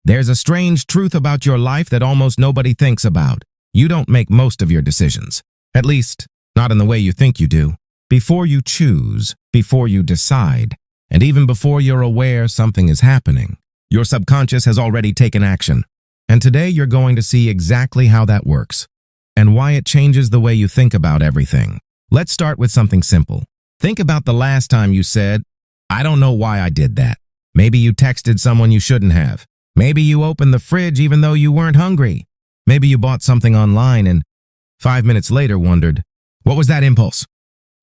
There's a strange truth about your life that almost nobody thinks about. You don't make most of your decisions. At least, not in the way you think you do. Before you choose, before you decide, and even before you're aware something is happening, your subconscious has already taken action. And today you're going to see exactly how that works and why it changes the way you think about everything. Let's start with something simple. Think about the last time you said, "I don't know why I did that." Maybe you texted someone you shouldn't have. Maybe you opened the fridge even though you weren't hungry. Maybe you bought something online and 5 minutes later wondered, what was that impulse?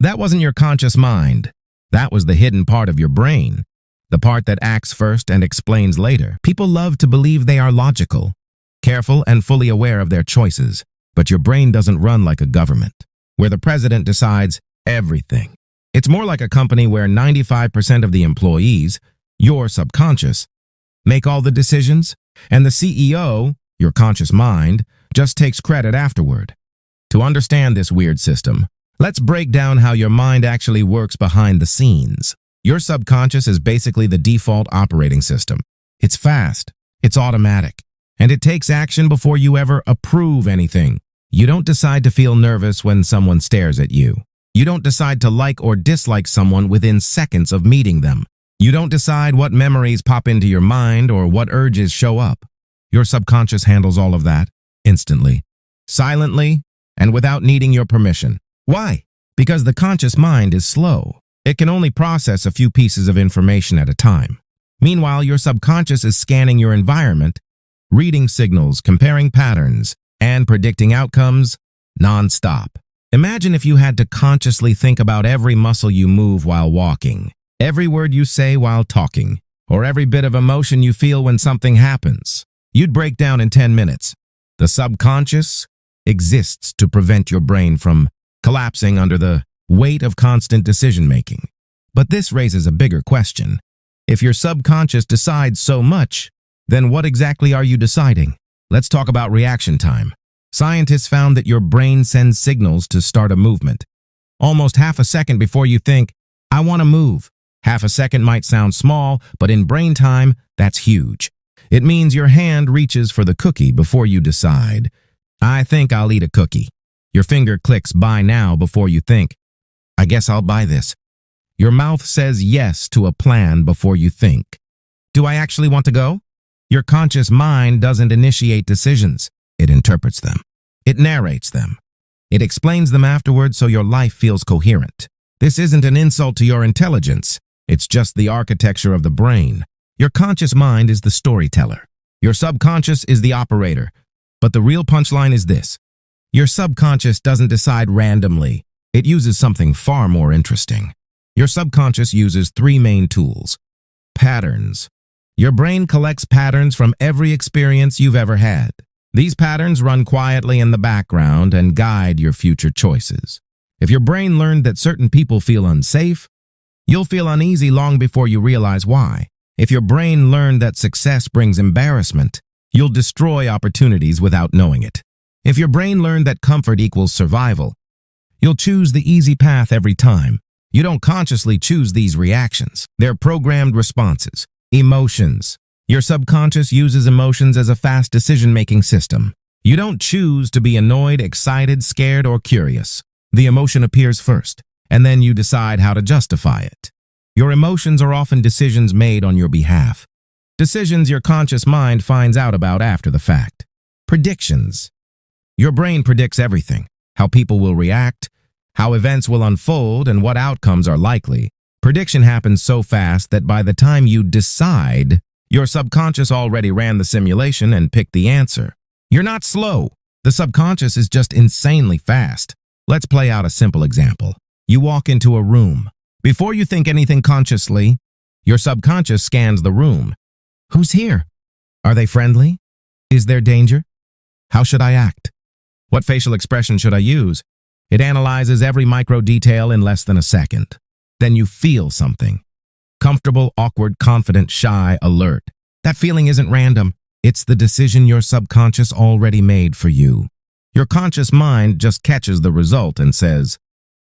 That wasn't your conscious mind. That was the hidden part of your brain, the part that acts first and explains later. People love to believe they are logical, careful, and fully aware of their choices, but your brain doesn't run like a government, where the president decides everything. It's more like a company where 95% of the employees, your subconscious, make all the decisions, and the CEO, your conscious mind, just takes credit afterward. To understand this weird system, let's break down how your mind actually works behind the scenes. Your subconscious is basically the default operating system. It's fast, it's automatic, and it takes action before you ever approve anything. You don't decide to feel nervous when someone stares at you. You don't decide to like or dislike someone within seconds of meeting them. You don't decide what memories pop into your mind or what urges show up. Your subconscious handles all of that instantly, silently, and without needing your permission. Why? Because the conscious mind is slow. It can only process a few pieces of information at a time. Meanwhile, your subconscious is scanning your environment, reading signals, comparing patterns, and predicting outcomes non-stop. Imagine if you had to consciously think about every muscle you move while walking, every word you say while talking, or every bit of emotion you feel when something happens. You'd break down in 10 minutes. The subconscious exists to prevent your brain from collapsing under the weight of constant decision-making. But this raises a bigger question. If your subconscious decides so much, then what exactly are you deciding? Let's talk about reaction time. Scientists found that your brain sends signals to start a movement. Almost half a second before you think, "I want to move." Half a second might sound small, but in brain time, that's huge. It means your hand reaches for the cookie before you decide, "I think I'll eat a cookie." Your finger clicks buy now before you think, "I guess I'll buy this." Your mouth says yes to a plan before you think, "Do I actually want to go?" Your conscious mind doesn't initiate decisions. It interprets them. It narrates them. It explains them afterwards so your life feels coherent. This isn't an insult to your intelligence. It's just the architecture of the brain. Your conscious mind is the storyteller. Your subconscious is the operator. But the real punchline is this. Your subconscious doesn't decide randomly. It uses something far more interesting. Your subconscious uses 3 main tools. Patterns. Your brain collects patterns from every experience you've ever had. These patterns run quietly in the background and guide your future choices. If your brain learned that certain people feel unsafe, you'll feel uneasy long before you realize why. If your brain learned that success brings embarrassment, you'll destroy opportunities without knowing it. If your brain learned that comfort equals survival, you'll choose the easy path every time. You don't consciously choose these reactions. They're programmed responses. Emotions. Your subconscious uses emotions as a fast decision-making system. You don't choose to be annoyed, excited, scared, or curious. The emotion appears first, and then you decide how to justify it. Your emotions are often decisions made on your behalf. Decisions your conscious mind finds out about after the fact. Predictions. Your brain predicts everything: how people will react, how events will unfold, and what outcomes are likely. Prediction happens so fast that by the time you decide, your subconscious already ran the simulation and picked the answer. You're not slow. The subconscious is just insanely fast. Let's play out a simple example. You walk into a room. Before you think anything consciously, your subconscious scans the room. Who's here? Are they friendly? Is there danger? How should I act? What facial expression should I use? It analyzes every micro detail in less than a second. Then you feel something. Comfortable, awkward, confident, shy, alert. That feeling isn't random. It's the decision your subconscious already made for you. Your conscious mind just catches the result and says,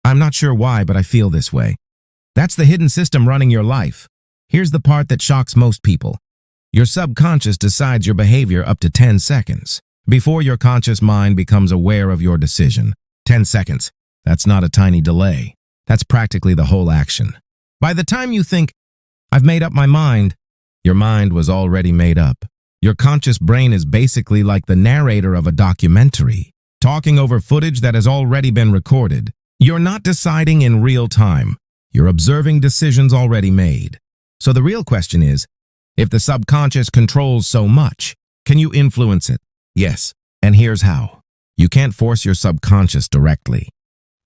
"I'm not sure why, but I feel this way." That's the hidden system running your life. Here's the part that shocks most people. Your subconscious decides your behavior up to 10 seconds before your conscious mind becomes aware of your decision. 10 seconds. That's not a tiny delay. That's practically the whole action. By the time you think, I've made up my mind, your mind was already made up. Your conscious brain is basically like the narrator of a documentary, talking over footage that has already been recorded. You're not deciding in real time. You're observing decisions already made. So the real question is, if the subconscious controls so much, can you influence it? Yes, and here's how. You can't force your subconscious directly,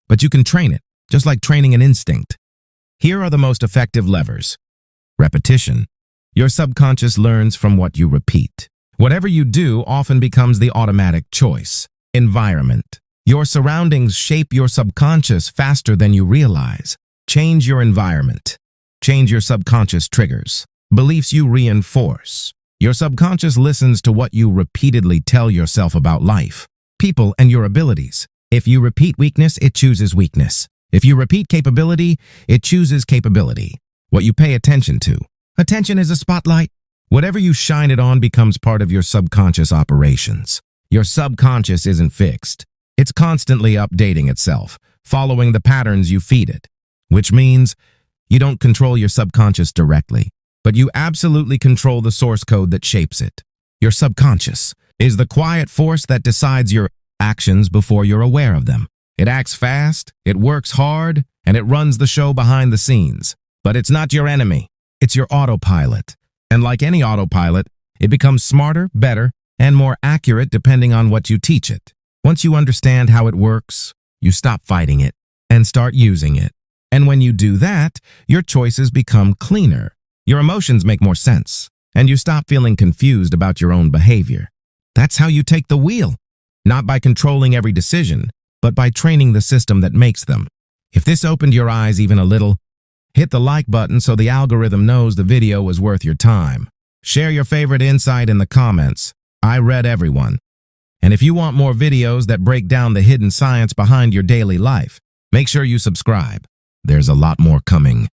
but you can train it, just like training an instinct. Here are the most effective levers. Repetition. Your subconscious learns from what you repeat. Whatever you do often becomes the automatic choice. Environment. Your surroundings shape your subconscious faster than you realize. Change your environment. Change your subconscious triggers. Beliefs you reinforce. Your subconscious listens to what you repeatedly tell yourself about life, people, and your abilities. If you repeat weakness, it chooses weakness. If you repeat capability, it chooses capability. What you pay attention to. Attention is a spotlight. Whatever you shine it on becomes part of your subconscious operations. Your subconscious isn't fixed. It's constantly updating itself, following the patterns you feed it. Which means you don't control your subconscious directly, but you absolutely control the source code that shapes it. Your subconscious is the quiet force that decides your actions before you're aware of them. It acts fast, it works hard, and it runs the show behind the scenes. But it's not your enemy. It's your autopilot. And like any autopilot, it becomes smarter, better, and more accurate depending on what you teach it. Once you understand how it works, you stop fighting it and start using it. And when you do that, your choices become cleaner. Your emotions make more sense, and you stop feeling confused about your own behavior. That's how you take the wheel, not by controlling every decision, but by training the system that makes them. If this opened your eyes even a little, hit the like button so the algorithm knows the video was worth your time. Share your favorite insight in the comments. I read everyone. And if you want more videos that break down the hidden science behind your daily life, make sure you subscribe. There's a lot more coming.